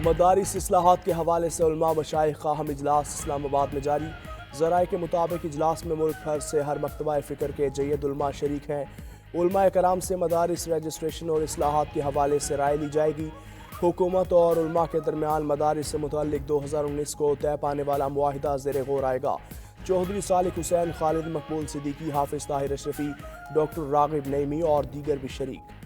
مدارس اصلاحات کے حوالے سے علماء مشائخ کا اہم اجلاس اسلام آباد میں جاری۔ ذرائع کے مطابق اجلاس میں ملک بھر سے ہر مکتبہ فکر کے جید علماء شریک ہیں۔ علماء کرام سے مدارس رجسٹریشن اور اصلاحات کے حوالے سے رائے لی جائے گی۔ حکومت اور علماء کے درمیان مدارس سے متعلق 2019 کو طے پانے والا معاہدہ زیر غور آئے گا۔ چودھری صالح حسین، خالد مقبول صدیقی، حافظ طاہر اشرفی، ڈاکٹر راغب نعیمی اور دیگر بھی شریک۔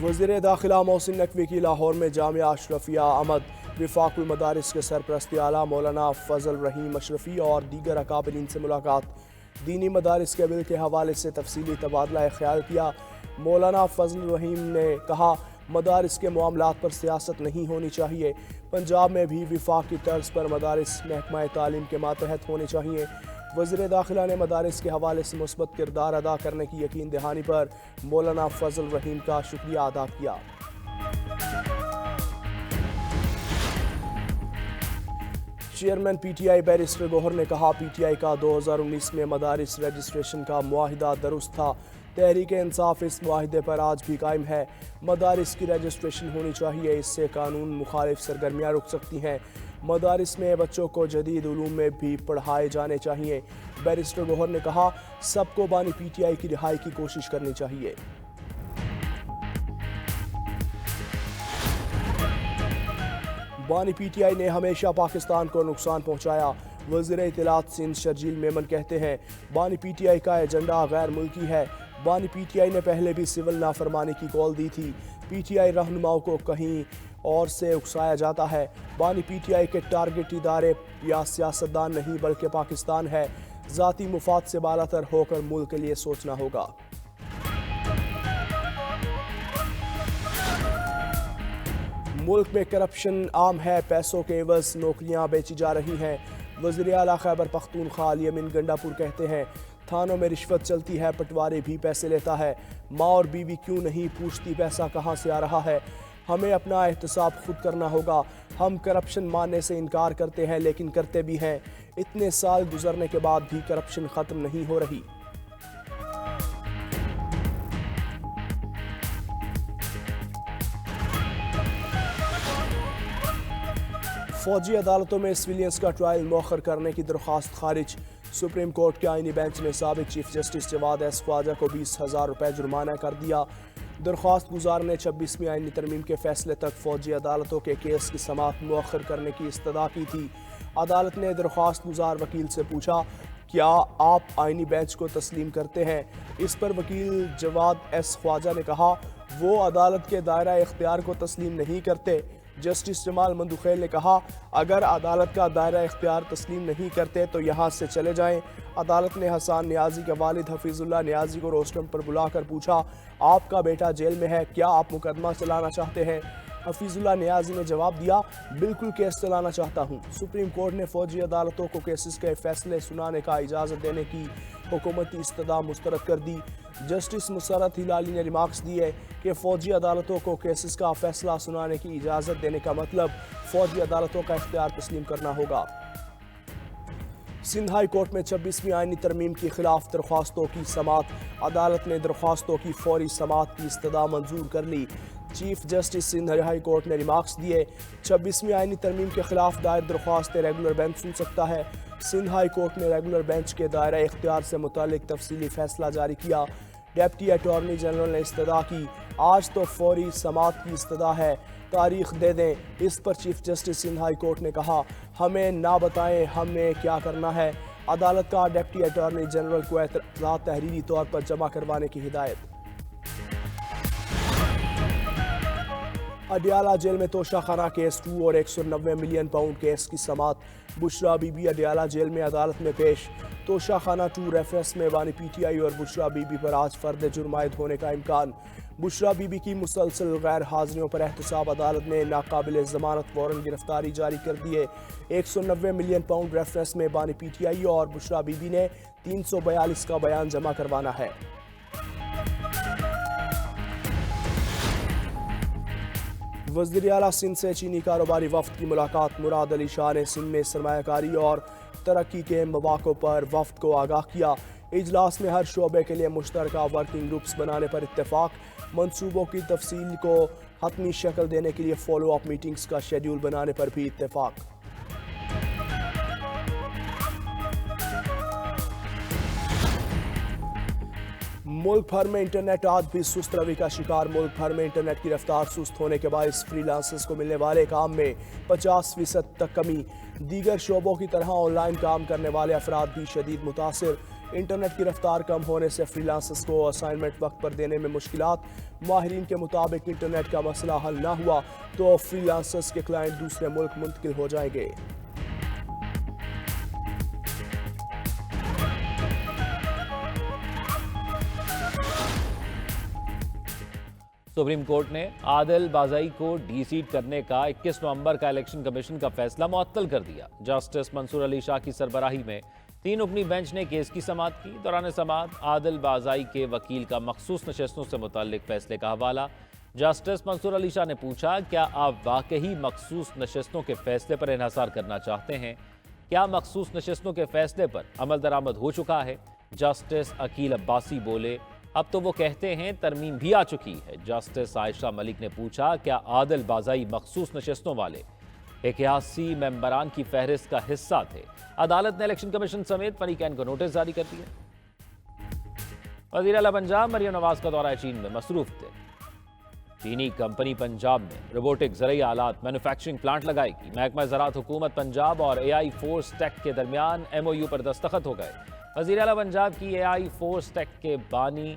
وزیر داخلہ محسن نقوی کی لاہور میں جامعہ اشرفیہ احمد وفاق المدارس کے سرپرست اعلیٰ مولانا فضل رحیم اشرفی اور دیگر اکابرین سے ملاقات۔ دینی مدارس کے بل کے حوالے سے تفصیلی تبادلہ خیال کیا۔ مولانا فضل رحیم نے کہا، مدارس کے معاملات پر سیاست نہیں ہونی چاہیے۔ پنجاب میں بھی وفاق کی طرز پر مدارس محکمہ تعلیم کے ماتحت ہونے چاہیے۔ وزیر داخلہ نے مدارس کے حوالے سے مثبت کردار ادا کرنے کی یقین دہانی پر مولانا فضل رحیم کا شکریہ ادا کیا۔ Chairman P T I barrister Gohar نے کہا، پی ٹی آئی کا 2019 میں مدارس رجسٹریشن کا معاہدہ درست تھا۔ تحریک انصاف اس معاہدے پر آج بھی قائم ہے۔ مدارس کی رجسٹریشن ہونی چاہیے، اس سے قانون مخالف سرگرمیاں رک سکتی ہیں۔ مدارس میں بچوں کو جدید علوم میں بھی پڑھائے جانے چاہیے۔ بیرسٹر گوہر نے کہا، سب کو بانی پی ٹی آئی کی رہائی کی کوشش کرنی چاہیے۔ بانی پی ٹی آئی نے ہمیشہ پاکستان کو نقصان پہنچایا۔ وزیر اطلاعات سندھ شرجیل میمن کہتے ہیں، بانی پی ٹی آئی کا ایجنڈا غیر ملکی ہے۔ بانی پی ٹی آئی نے پہلے بھی سول نافرمانی کی کال دی تھی۔ پی ٹی آئی رہنماؤں کو کہیں اور سے اکسایا جاتا ہے۔ بانی پی ٹی آئی کے ٹارگٹ ادارے یا سیاستدان نہیں بلکہ پاکستان ہے۔ ذاتی مفاد سے بالاتر ہو کر ملک کے لیے سوچنا ہوگا۔ ملک میں کرپشن عام ہے، پیسوں کے عوض نوکریاں بیچی جا رہی ہیں۔ وزیر اعلیٰ خیبر پختونخوا علی امین گنڈا پور کہتے ہیں، تھانوں میں رشوت چلتی ہے، پٹواری بھی پیسے لیتا ہے۔ ماں اور بیوی کیوں نہیں پوچھتی پیسہ کہاں سے آ رہا ہے؟ ہمیں اپنا احتساب خود کرنا ہوگا۔ ہم کرپشن ماننے سے انکار کرتے ہیں لیکن کرتے بھی ہیں۔ اتنے سال گزرنے کے بعد بھی کرپشن ختم نہیں ہو رہی۔ فوجی عدالتوں میں سویلینز کا ٹرائل مؤخر کرنے کی درخواست خارج۔ سپریم کورٹ کے آئینی بینچ نے سابق چیف جسٹس جواد ایس خواجہ کو 20,000 روپے جرمانہ کر دیا۔ درخواست گزار نے 26ویں آئینی ترمیم کے فیصلے تک فوجی عدالتوں کے کیس کی سماعت مؤخر کرنے کی استدعا کی تھی۔ عدالت نے درخواست گزار وکیل سے پوچھا، کیا آپ آئینی بینچ کو تسلیم کرتے ہیں؟ اس پر وکیل جواد ایس خواجہ نے کہا، وہ عدالت کے دائرہ اختیار کو تسلیم نہیں کرتے۔ جسٹس جمال مندوخیل نے کہا، اگر عدالت کا دائرہ اختیار تسلیم نہیں کرتے تو یہاں سے چلے جائیں۔ عدالت نے حسان نیازی کے والد حفیظ اللہ نیازی کو روسٹرم پر بلا کر پوچھا، آپ کا بیٹا جیل میں ہے، کیا آپ مقدمہ چلانا چاہتے ہیں؟ حفیظ اللہ نیازی نے جواب دیا، بالکل کیس چلانا چاہتا ہوں۔ سپریم کورٹ نے فوجی عدالتوں کو کیسز کے فیصلے سنانے کا اجازت دینے کی حکومتی استدعا مسترد کر دی۔ جسٹس مسرت ہلالی نے ریمارکس دیے کہ فوجی عدالتوں کو کیسز کا فیصلہ سنانے کی اجازت دینے کا مطلب فوجی عدالتوں کا اختیار تسلیم کرنا ہوگا۔ سندھ ہائی کورٹ میں 26ویں آئینی ترمیم کی خلاف درخواستوں کی سماعت۔ عدالت نے درخواستوں کی فوری سماعت کی استدعا منظور کر لی۔ Chief justice Sindh high court نے ریمارکس دیے، 26ویں آئینی ترمیم کے خلاف دائر درخواستیں ریگولر بینچ سن سکتا ہے۔ سندھ ہائی کورٹ نے ریگولر بینچ کے دائرہ اختیار سے متعلق تفصیلی فیصلہ جاری کیا۔ ڈپٹی اٹارنی جنرل نے استدعا کی، آج تو فوری سماعت کی استدعا ہے، تاریخ دے دیں۔ اس پر chief justice Sindh high court نے کہا، ہمیں نہ بتائیں ہمیں کیا کرنا ہے۔ عدالت کا ڈپٹی اٹارنی جنرل کو اعتراضات تحریری طور پر جمع کروانے کی ہدایت۔ اڈیالہ جیل میں توشہ خانہ کیس 2 اور 190 ملین پاؤنڈ کیس کی سماعت۔ بشرا بی بی اڈیالہ جیل میں عدالت میں پیش۔ توشہ خانہ 2 ریفرنس میں بانی پی ٹی آئی اور بشرا بی بی پر آج فرد جرم عائد ہونے کا امکان۔ بشرا بی بی کی مسلسل غیر حاضریوں پر احتساب عدالت نے ناقابل ضمانت وارنٹ گرفتاری جاری کر دیے۔ 190 ملین پاؤنڈ ریفرنس میں بانی پی ٹی آئی اور بشرا بی بی نے 342 کا بیان جمع کروانا ہے۔ وزیر اعلیٰ سندھ سے چینی کاروباری وفد کی ملاقات۔ مراد علی شاہ نے سندھ میں سرمایہ کاری اور ترقی کے مواقع پر وفد کو آگاہ کیا۔ اجلاس میں ہر شعبے کے لیے مشترکہ ورکنگ گروپس بنانے پر اتفاق، منصوبوں کی تفصیل کو حتمی شکل دینے کے لیے فالو اپ میٹنگز کا شیڈول بنانے پر بھی اتفاق۔ ملک بھر میں انٹرنیٹ آج بھی سست روی کا شکار۔ ملک بھر میں انٹرنیٹ کی رفتار سست ہونے کے باعث فری لانسرز کو ملنے والے کام میں 50% تک کمی۔ دیگر شعبوں کی طرح آن لائن کام کرنے والے افراد بھی شدید متاثر۔ انٹرنیٹ کی رفتار کم ہونے سے فری لانسرز کو اسائنمنٹ وقت پر دینے میں مشکلات۔ ماہرین کے مطابق انٹرنیٹ کا مسئلہ حل نہ ہوا تو فری لانسرز کے کلائنٹ دوسرے ملک منتقل ہو جائیں گے۔ سپریم کورٹ نے عادل بازائی کو ڈی سیٹ کرنے کا 21 نومبر کا الیکشن کمیشن کا فیصلہ معطل کر دیا۔ جسٹس منصور علی شاہ کی سربراہی میں 3 رکنی بینچ نے کیس کی سماعت کی۔ دوران سماعت عادل بازائی کے وکیل کا مخصوص نشستوں سے متعلق فیصلے کا حوالہ۔ جسٹس منصور علی شاہ نے پوچھا، کیا آپ واقعی مخصوص نشستوں کے فیصلے پر انحصار کرنا چاہتے ہیں؟ کیا مخصوص نشستوں کے فیصلے پر عمل درآمد ہو چکا ہے؟ جسٹس عقیل عباسی بولے، اب تو وہ کہتے ہیں ترمیم بھی آ چکی ہے۔ جسٹس عائشہ ملک نے پوچھا، کیا عادل بازائی مخصوص نشستوں والے 81 ممبران کی فہرست کا حصہ تھے؟ عدالت نے الیکشن کمیشن سمیت فریقین کو نوٹس جاری کر دیا۔ وزیر اعلیٰ پنجاب مریم نواز کا دورہ چین میں مصروف تھے۔ چینی کمپنی پنجاب میں روبوٹک زرعی آلات مینوفیکچرنگ پلانٹ لگائے گی۔ محکمہ زراعت حکومت پنجاب اور AI فورس ٹیک کے درمیان MOU پر دستخط ہو گئے۔ وزیر اعلیٰ پنجاب کی AI فورس ٹیک کے بانی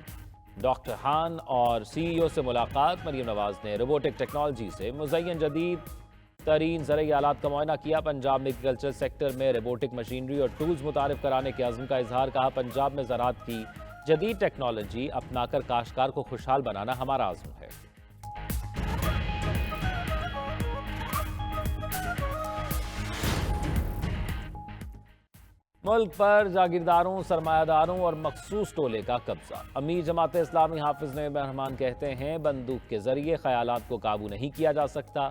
ڈاکٹر خان اور CEO سے ملاقات۔ مریم نواز نے روبوٹک ٹیکنالوجی سے مزین جدید ترین زرعی آلات کا معائنہ کیا۔ پنجاب میں ایگریکلچر سیکٹر میں روبوٹک مشینری اور ٹولز متعارف کرانے کے عزم کا اظہار۔ کہا، پنجاب میں زراعت کی جدید ٹیکنالوجی اپنا کر کاشتکار کو خوشحال بنانا ہمارا عزم ہے۔ ملک پر جاگیرداروں، سرمایہ داروں اور مخصوص ٹولے کا قبضہ۔ امیر جماعت اسلامی حافظ نعیم رحمان کہتے ہیں، بندوق کے ذریعے خیالات کو قابو نہیں کیا جا سکتا۔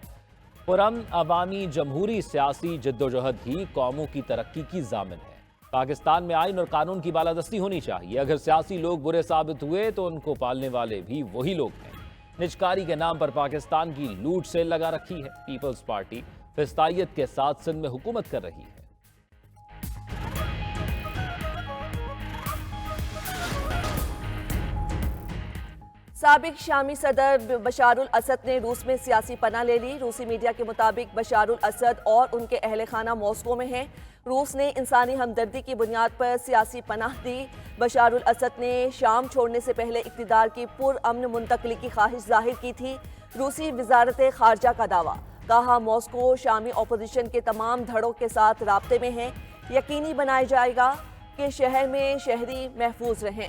پرامن عوامی جمہوری سیاسی جدوجہد ہی قوموں کی ترقی کی ضامن ہے۔ پاکستان میں آئین اور قانون کی بالادستی ہونی چاہیے۔ اگر سیاسی لوگ برے ثابت ہوئے تو ان کو پالنے والے بھی وہی لوگ ہیں۔ نجکاری کے نام پر پاکستان کی لوٹ سیل لگا رکھی ہے۔ پیپلز پارٹی فسطائیت کے ساتھ سندھ میں حکومت کر رہی ہے۔ سابق شامی صدر بشار الاسد نے روس میں سیاسی پناہ لے لی۔ روسی میڈیا کے مطابق بشار الاسد اور ان کے اہل خانہ ماسکو میں ہیں۔ روس نے انسانی ہمدردی کی بنیاد پر سیاسی پناہ دی۔ بشار الاسد نے شام چھوڑنے سے پہلے اقتدار کی پرامن منتقلی کی خواہش ظاہر کی تھی۔ روسی وزارت خارجہ کا دعویٰ، کہا ماسکو شامی اپوزیشن کے تمام دھڑوں کے ساتھ رابطے میں ہے۔ یقینی بنایا جائے گا کہ شہر میں شہری محفوظ رہیں۔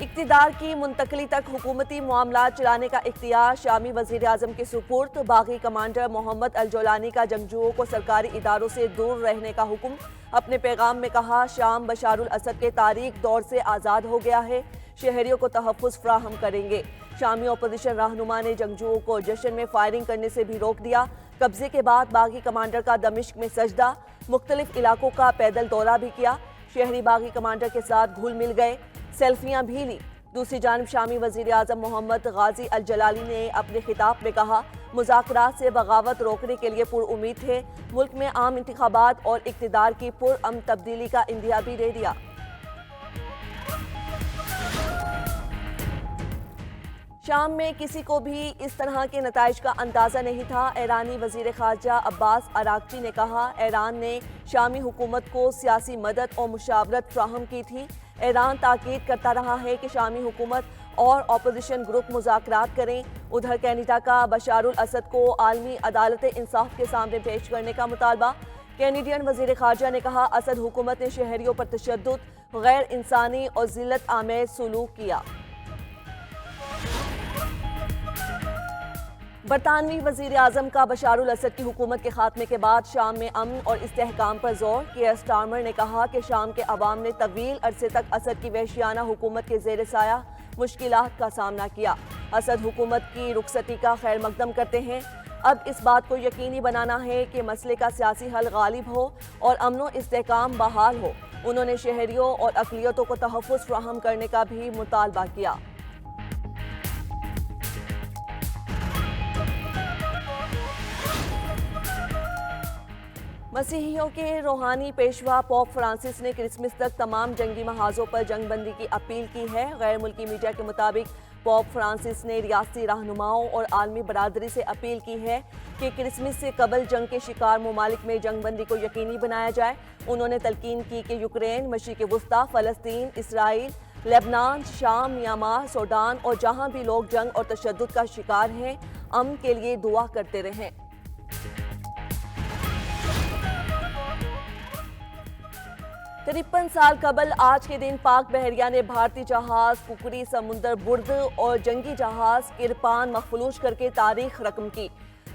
اقتدار کی منتقلی تک حکومتی معاملات چلانے کا اختیار شامی وزیر اعظم کے سپرد۔ باغی کمانڈر محمد الجولانی کا جنگجوؤں کو سرکاری اداروں سے دور رہنے کا حکم۔ اپنے پیغام میں کہا، شام بشار الاسد کے تاریک دور سے آزاد ہو گیا ہے، شہریوں کو تحفظ فراہم کریں گے۔ شامی اپوزیشن رہنما نے جنگجوؤں کو جشن میں فائرنگ کرنے سے بھی روک دیا۔ قبضے کے بعد باغی کمانڈر کا دمشق میں سجدہ، مختلف علاقوں کا پیدل دورہ بھی کیا۔ شہری باغی کمانڈر کے ساتھ گھل مل گئے، سیلفیاں بھی لی۔ دوسری جانب شامی وزیر اعظم محمد غازی الجلالی نے اپنے خطاب میں کہا، مذاکرات سے بغاوت روکنے کے لیے پر امید تھے۔ ملک میں عام انتخابات اور اقتدار کی پرامن تبدیلی کا عندیہ بھی دے دیا۔ شام میں کسی کو بھی اس طرح کے نتائج کا اندازہ نہیں تھا۔ ایرانی وزیر خارجہ عباس اراغچی نے کہا، ایران نے شامی حکومت کو سیاسی مدد اور مشاورت فراہم کی تھی۔ ایران تاکید کرتا رہا ہے کہ شامی حکومت اور اپوزیشن گروپ مذاکرات کریں۔ ادھر کینیڈا کا بشار الاسد کو عالمی عدالت انصاف کے سامنے پیش کرنے کا مطالبہ۔ کینیڈین وزیر خارجہ نے کہا، اسد حکومت نے شہریوں پر تشدد، غیر انسانی اور ذلت آمیز سلوک کیا۔ برطانوی وزیر اعظم کا بشار الاسد کی حکومت کے خاتمے کے بعد شام میں امن اور استحکام پر زور۔ کیئر سٹارمر نے کہا کہ شام کے عوام نے طویل عرصے تک اسد کی وحشیانہ حکومت کے زیر سایہ مشکلات کا سامنا کیا۔ اسد حکومت کی رخصتی کا خیر مقدم کرتے ہیں۔ اب اس بات کو یقینی بنانا ہے کہ مسئلے کا سیاسی حل غالب ہو اور امن و استحکام بحال ہو۔ انہوں نے شہریوں اور اقلیتوں کو تحفظ فراہم کرنے کا بھی مطالبہ کیا۔ مسیحیوں کے روحانی پیشوا پوپ فرانسس نے کرسمس تک تمام جنگی محاذوں پر جنگ بندی کی اپیل کی ہے۔ غیر ملکی میڈیا کے مطابق پوپ فرانسس نے ریاستی رہنماؤں اور عالمی برادری سے اپیل کی ہے کہ کرسمس سے قبل جنگ کے شکار ممالک میں جنگ بندی کو یقینی بنایا جائے۔ انہوں نے تلقین کی کہ یوکرین، مشرق وسطیٰ، فلسطین، اسرائیل، لبنان، شام، میانمار، سوڈان اور جہاں بھی لوگ جنگ اور تشدد کا شکار ہیں، امن کے لیے دعا کرتے رہیں۔ 53 سال قبل آج کے دن پاک بحریہ نے بھارتی جہاز ککری سمندر برد اور جنگی جہاز کرپان مخفلوج کر کے تاریخ رقم کی۔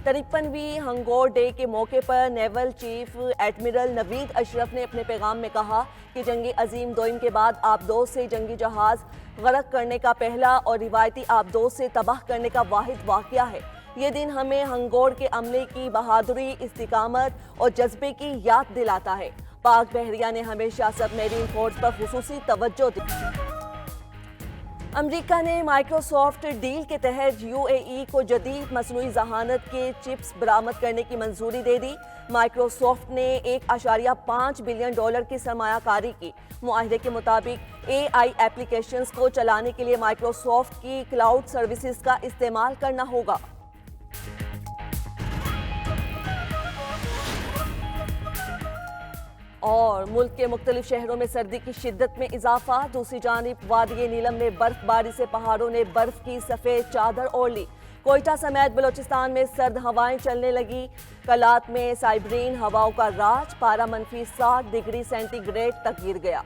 53ویں ہنگور ڈے کے موقع پر نیول چیف ایڈمرل نوید اشرف نے اپنے پیغام میں کہا کہ جنگ عظیم دوئم کے بعد آبدوز سے جنگی جہاز غرق کرنے کا پہلا اور روایتی آبدوز سے تباہ کرنے کا واحد واقعہ ہے۔ یہ دن ہمیں ہنگور کے عملے کی بہادری، استقامت اور جذبے کی یاد دلاتا ہے۔ پاک بحریہ نے ہمیشہ سب میرین فورس پر خصوصی توجہ دی۔ امریکہ نے مائیکروسافٹ ڈیل کے تحت UAE کو جدید مصنوعی ذہانت کے چپس برآمد کرنے کی منظوری دے دی۔ مائیکروسافٹ نے $1.5 بلین کی سرمایہ کاری کی۔ معاہدے کے مطابق AI ایپلیکیشنز کو چلانے کے لیے مائیکروسافٹ کی کلاؤڈ سروسز کا استعمال کرنا ہوگا۔ اور ملک کے مختلف شہروں میں سردی کی شدت میں اضافہ۔ دوسری جانب وادی نیلم میں برف باری سے پہاڑوں نے برف کی سفید چادر اوڑھ لی۔ کوئٹہ سمیت بلوچستان میں سرد ہوائیں چلنے لگی۔ کلات میں سائبرین ہواؤں کا راج، پارہ -60 ڈگری سینٹی گریڈ تک گر گیا۔